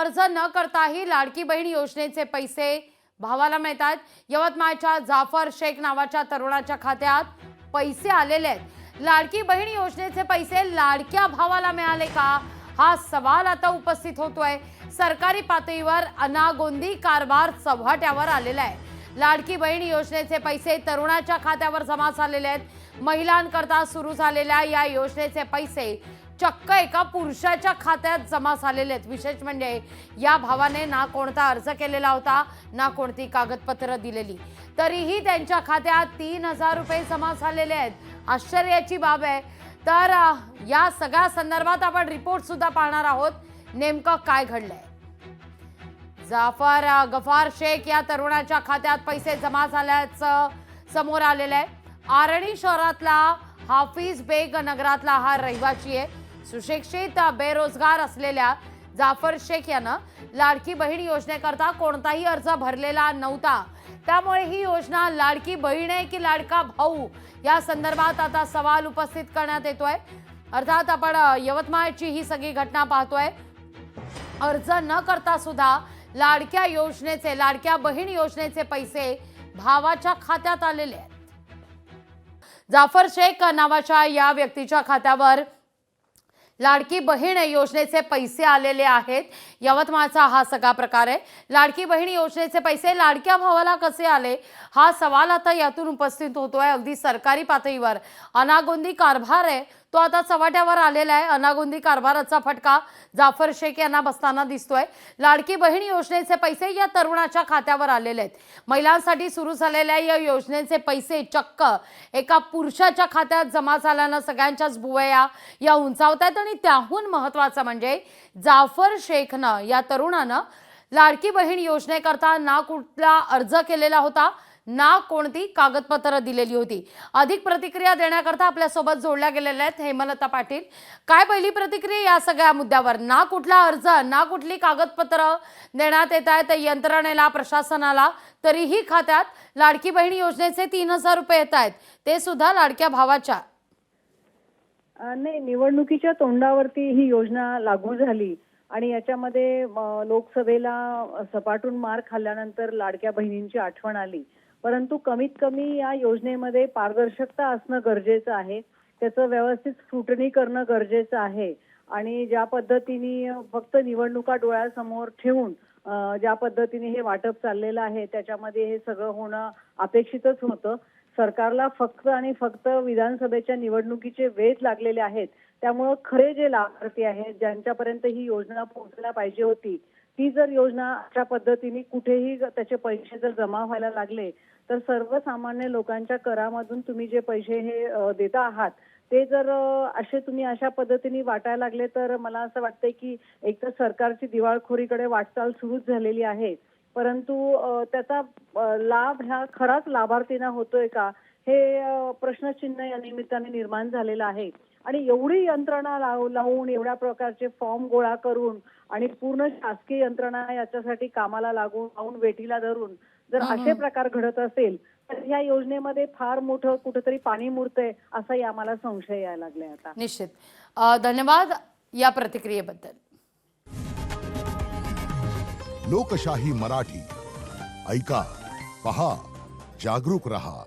अर्ज न करताही लाडकी बहीण योजनेचे पैसे भावाला मिळतात। यवतमाळच्या जाफर शेख नावाच्या तरुणाच्या खात्यात पैसे आलेले आहेत। लाडकी बहीण योजनेचे पैसे लाडक्या भावाला मिळाले का, हा सवाल आता उपस्थित होतोय। सरकारी पातळीवर अनागोंदी कारभार चव्हाट्यावर आलेला आहे। लाडकी बहीण योजनेचे पैसे तरुणाच्या खात्यावर जमा झालेले आहेत। महिलांकरता सुरू झालेल्या या योजनेचे पैसे चक्क एका पुरुषाच्या खात्यात जमा झालेले आहेत। विशेष म्हणजे या भावाने ना कोणता अर्ज केलेला होता, ना कोणती कागदपत्र दिलेली, तरीही त्यांच्या खात्यात 3000 रुपये जमा झालेले आहेत। आश्चर्याची बाब आहे। तर या सगळ्या संदर्भात आपण रिपोर्ट सुद्धा पाहणार आहोत, नेमकं काय घडलंय। जाफर गफार शेख या तरुणाच्या खात्यात पैसे जमा झाल्याचं समोर आलेलं आहे। आरणी शहरातला हाफिज बेग नगरातला हा रहिवासी आहे। सुशिक्षित बेरोजगार असलेल्या जाफर शेख यानं लाडकी बहीण योजनेकरता कोणताही अर्ज भरलेला नव्हता। त्यामुळे ही योजना लाडकी बहीण आहे की लाडका भाऊ या संदर्भात आता सवाल उपस्थित करण्यात येतोय। अर्थात आपण यवतमाळची ही सगळी घटना पाहतोय। अर्ज न करता सुद्धा लाडक्या योजनेचे, लाडक्या बहीण योजनेचे पैसे भावाच्या खात्यात आलेले आहेत। जाफर शेख नावाच्या या व्यक्तीच्या खात्यावर लाडकी बहीण योजनेचे पैसे आलेले आहेत। यवतमाळचा हा सगळा प्रकार आहे। लाडकी बहीण योजनेचे पैसे लाडक्या भावाला कसे आले, हा सवाल आता यातून उपस्थित होतोय। अगदी सरकारी पातळीवर अनागोंदी कारभार आहे तो आता चव्हाट्यावर आलेला आहे। अनागोंदी कारभाराचा फटका जाफर शेख यांना बसताना दिसतोय। लाडकी बहीण योजनेचे पैसे या तरुणाच्या खात्यावर आलेले आहेत। महिलांसाठी सुरू झालेल्या या योजनेचे पैसे चक्क एका पुरुषाच्या खात्यात जमा झाल्यानं सगळ्यांच्याच भुवया या उंचावत आहेत। आणि त्याहून महत्त्वाचं म्हणजे जाफर शेखनं, या तरुणानं लाडकी बहीण योजनेकरता ना कुठला अर्ज केलेला होता, ना कोणती कागदपत्र दिलेली होती। अधिक प्रतिक्रिया देण्याकरता आपल्या सोबत जोडल्या गेलेल्या आहेत हेमलता पाटील। काय पहिली प्रतिक्रिया या सगळ्या मुद्द्यावर? ना कुठला अर्ज, ना कुठली कागदपत्र देण्यात येत आहेत यंत्रणेला, प्रशासनाला, तरीही खात्यात लाडकी बहीण योजनेचे 3000 रुपये येत आहेत, ते सुद्धा लाडक्या भावाच्या। नाही, निवडणुकीच्या तोंडावरती ही योजना लागू झाली आणि याच्यामध्ये लोकसभेला सपाटून मार खाल्ल्यानंतर लाडक्या बहिणींची आठवण आली। परंतु कमीत कमी या योजनेमध्ये पारदर्शकता असणं गरजेचं आहे, त्याचं व्यवस्थित स्क्रुटनी करणं गरजेचं आहे। आणि ज्या पद्धतीने फक्त निवडणुका डोळ्यासमोर ठेवून ज्या पद्धतीने हे वाटप चाललेलं आहे त्याच्यामध्ये हे सगळं होणं अपेक्षितच होतं। सरकारला फक्त आणि फक्त विधानसभेच्या निवडणुकीचे वेध लागलेले आहेत। त्यामुळे खरे जे लाभार्थी आहेत, ज्यांच्यापर्यंत ही योजना पोहोचला पाहिजे होती, ती जर योजना अशा पद्धतीने कुठेही त्याचे पैसे जर जमा व्हायला लागले तर सर्वसामान्य लोकांच्या करामधून तुम्ही जे पैसे हे देता आहात ते जर असे तुम्ही अशा पद्धतीने वाटायला लागले तर मला असं वाटतंय की एक तर सरकारची दिवाळखोरीकडे वाटचाल सुरूच झालेली आहे। परंतु त्याचा लाभ ह्या खराच लाभार्थींना होतोय का, हे प्रश्नचिन्ह या निमित्ताने निर्माण झालेलं आहे। आणि एवढी यंत्रणा लावून एवढ्या प्रकारचे फॉर्म गोळा करून आणि पूर्ण शासकीय यंत्रणा याच्यासाठी कामाला लावून वेठीला धरून जर असे प्रकार घडत असेल तर या योजनेमध्ये फार मोठं कुठेतरी पाणी मुरतंय असाही आम्हाला संशय यायला लागलाय आता। निश्चित धन्यवाद या प्रतिक्रियेबद्दल। लोकशाही मराठी ऐका, पहा, जागरूक रहा।